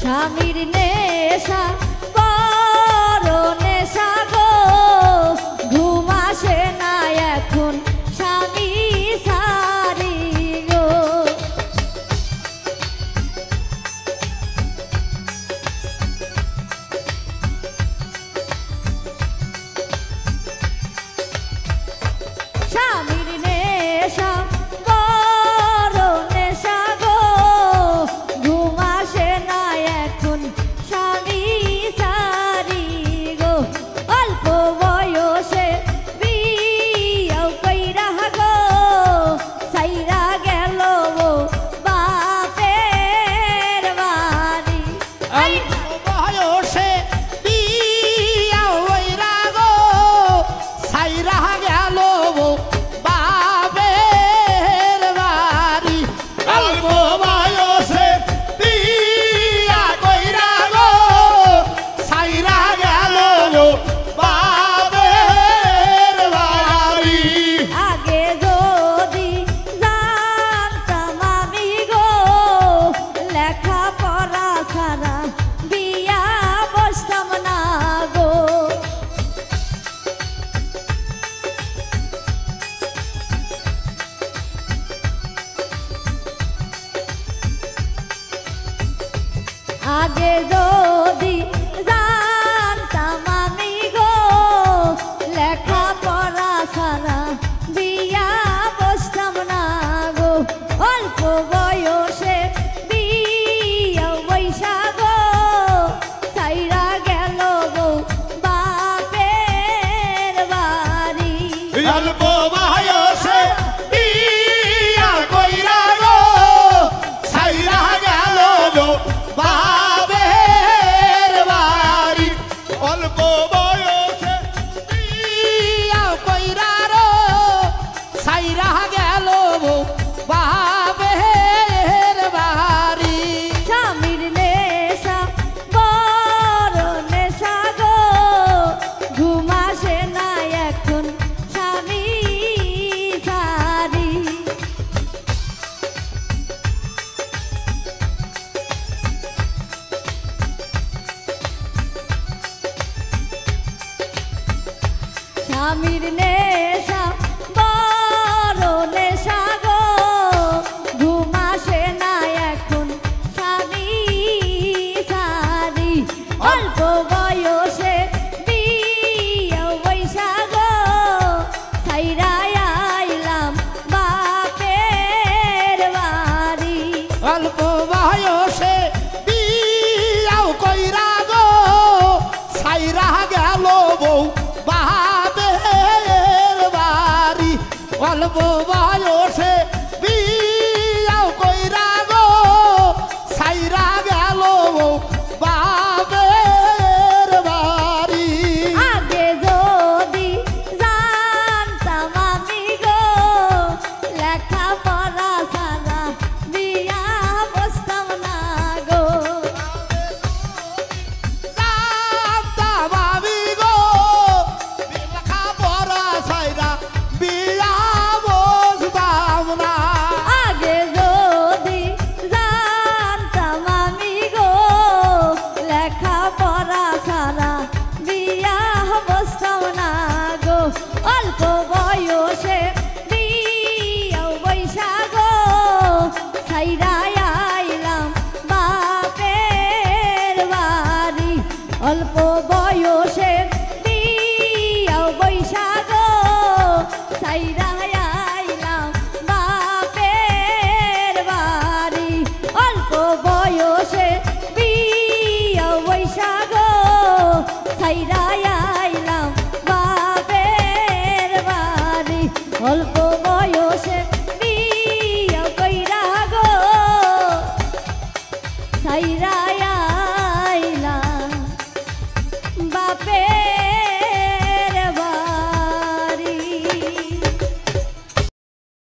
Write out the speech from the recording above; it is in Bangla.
স্বামীর নেশা বড় নেশা গো, ঘুম আসে না এখন স্বামী সারি গো। স্বামীর নেশা বড় নেশা গো, ঘুম আসে না এখন স্বামী সারি গো। অল্প বয়সে বিয়াও কইরা গো, সাইরা গেল বাপের বাড়ি। বয়সে বিয়া হইরা গো, সাইরা গেল বাপের বাড়ি। অল্প বয়সে বিয়া কইরা গো, সাইরা গেল বাপের বাড়ি। আগে যদি জানতাম আমি গো, লেখাপড়া ছাড়া বিয়া বসতাম না গো। আগে যদি জানতাম আমি গো, লেখাপড়া ছাড়া বিয়া বসতাম না গো। অল্প বয়সে বিয়া বৈশা গো, সাইরা গেল গো বাপের বাড়ি। অল্প বয়সে বিয়া কইরা গো, সাইরা গেল বাপের বাড়ি। অল্প বয়সে বিয়া কইরা গো, সাইরা গেল বাপের বাড়ি। স্বামীর নেশা বড় নেশা গো, ঘুম আসে না এখন স্বামী সারি। স্বামীর নেশা